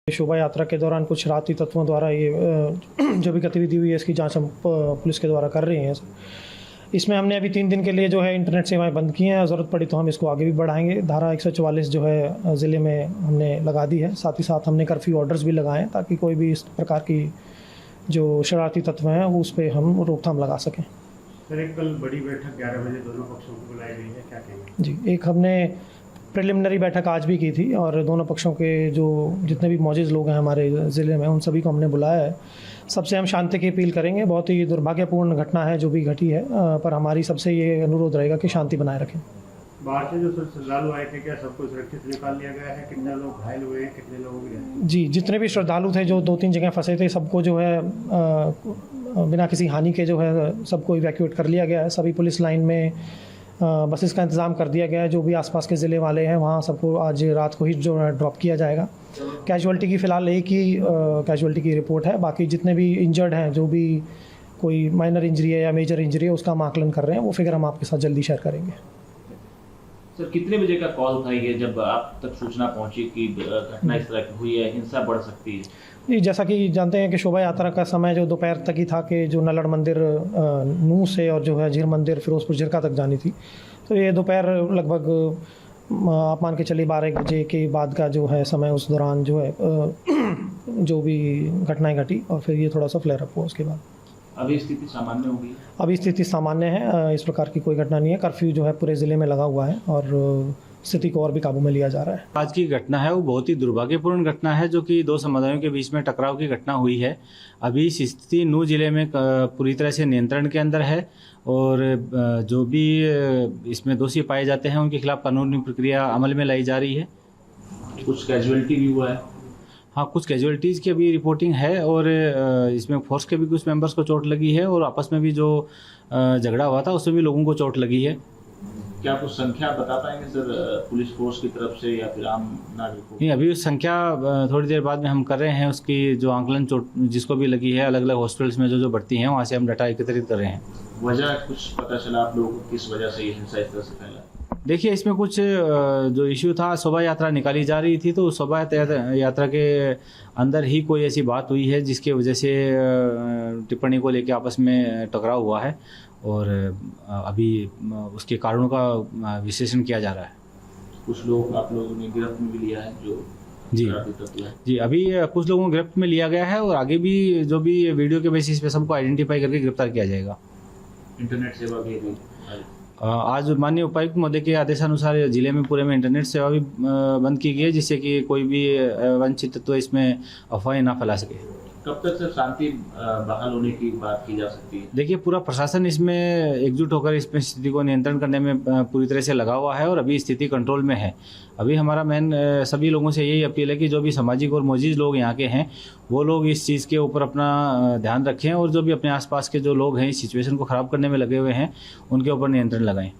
शोभा यात्रा के दौरान कुछ शरारती तत्वों द्वारा ये जो भी गतिविधि हुई है इसकी जांच हम पुलिस के द्वारा कर रहे हैं। इसमें हमने अभी 3 दिन के लिए जो है इंटरनेट सेवाएं बंद की हैं। ज़रूरत पड़ी तो हम इसको आगे भी बढ़ाएंगे। धारा 144 जो है ज़िले में हमने लगा दी है। साथ ही साथ हमने कर्फ्यू ऑर्डर्स भी लगाए हैं ताकि कोई भी इस प्रकार की जो शरारती तत्व हैं उस पर हम रोकथाम लगा सकें। सर, एक कल बड़ी बैठक 11 बजे दोनों पक्षों को बुलाई गई है, क्या कहेंगे? जी, एक हमने प्रिलिमिनरी बैठक आज भी की थी और दोनों पक्षों के जो जितने भी मौजूद लोग हैं हमारे ज़िले में उन सभी को हमने बुलाया है। सबसे हम शांति की अपील करेंगे। बहुत ही दुर्भाग्यपूर्ण घटना है जो भी घटी है, पर हमारी सबसे ये अनुरोध रहेगा कि शांति बनाए रखें। बाहर से जो श्रद्धालु आए थे, क्या सबको सुरक्षित निकाल लिया गया है? कितने लोग घायल हुए हैं, कितने लोगों की? जी, जितने भी श्रद्धालु थे जो 2-3 जगह फंसे थे सबको जो है बिना किसी हानि के जो है सबको इवैक्यूएट कर लिया गया है। सभी पुलिस लाइन में बसेस का इंतज़ाम कर दिया गया है। जो भी आसपास के ज़िले वाले हैं वहाँ सबको आज रात को ही जो है ड्रॉप किया जाएगा। कैजुअल्टी की फ़िलहाल एक ही कैजुअल्टी की रिपोर्ट है। बाकी जितने भी इंजर्ड हैं, जो भी कोई माइनर इंजरी है या मेजर इंजरी है, उसका हम आकलन कर रहे हैं। वो फिगर हम आपके साथ जल्दी शेयर करेंगे। सर, कितने बजे का कॉल था ये जब आप तक सूचना पहुंची कि घटना इस तरह की हुई है, हिंसा बढ़ सकती है? जी, जैसा कि जानते हैं कि शोभा यात्रा का समय जो दोपहर तक ही था कि जो नलड़ मंदिर नूह से और जो है झीर मंदिर फिरोजपुर झिरका तक जानी थी, तो ये दोपहर लगभग आप मान के चलिए 12 बजे के बाद का जो है समय, उस दौरान जो है जो भी घटनाएं घटी और फिर ये थोड़ा सा फ्लेयर अप हुआ उसके बाद। अभी स्थिति सामान्य हो गई? अभी स्थिति सामान्य है, इस प्रकार की कोई घटना नहीं है। कर्फ्यू जो है पूरे ज़िले में लगा हुआ है और स्थिति को और भी काबू में लिया जा रहा है। आज की घटना है वो बहुत ही दुर्भाग्यपूर्ण घटना है, जो कि 2 समुदायों के बीच में टकराव की घटना हुई है। अभी स्थिति नूह जिले में पूरी तरह से नियंत्रण के अंदर है और जो भी इसमें दोषी पाए जाते हैं उनके खिलाफ कानूनी प्रक्रिया अमल में लाई जा रही है। कुछ कैजुअलिटी भी हुआ है? हाँ, कुछ कैजुअलिटीज़ की अभी रिपोर्टिंग है और इसमें फोर्स के भी कुछ मेंबर्स को चोट लगी है और आपस में भी जो झगड़ा हुआ था उसमें भी लोगों को चोट लगी है। क्या कुछ संख्या बता पाएंगे सर, पुलिस फोर्स की तरफ से या फिर आम नागरिकों? नहीं, अभी उस संख्या थोड़ी देर बाद में हम कर रहे हैं। उसकी जो आंकलन चोट जिसको भी लगी है, अलग अलग हॉस्पिटल्स में जो भर्ती हैं वहाँ से हम डाटा एकत्रित कर रहे हैं। वजह कुछ पता चला आप लोगों को, किस वजह से ये हिंसा इस तरह से फैला? देखिए, इसमें कुछ जो इश्यू था, शोभा यात्रा निकाली जा रही थी तो शोभा यात्रा के अंदर ही कोई ऐसी बात हुई है जिसकी वजह से टिप्पणी को लेकर आपस में टकराव हुआ है और अभी उसके कारणों का विश्लेषण किया जा रहा है। कुछ लोग आप लोगों ने गिरफ्त में भी लिया है जो जी, अभी कुछ लोगों को गिरफ्त में लिया गया है और आगे भी जो भी वीडियो के बेसिस पे सबको आइडेंटिफाई करके गिरफ्तार किया जाएगा। इंटरनेट सेवा भी है? आज माननीय उपायुक्त महोदय के आदेशानुसार जिले में पूरे में इंटरनेट सेवा भी बंद की गई है, जिससे कि कोई भी वंचित तत्व इसमें अफवाहें ना फैला सके। कब तक सर शांति बहाल होने की बात की जा सकती है? देखिए, पूरा प्रशासन इसमें एकजुट होकर इसमें स्थिति को नियंत्रण करने में पूरी तरह से लगा हुआ है और अभी स्थिति कंट्रोल में है। अभी हमारा मेन सभी लोगों से यही अपील है कि जो भी सामाजिक और मौजूद लोग यहाँ के हैं वो लोग इस चीज़ के ऊपर अपना ध्यान रखें और जो भी अपने आसपास के जो लोग हैं इस सिचुएशन को ख़राब करने में लगे हुए हैं उनके ऊपर नियंत्रण लगाएं।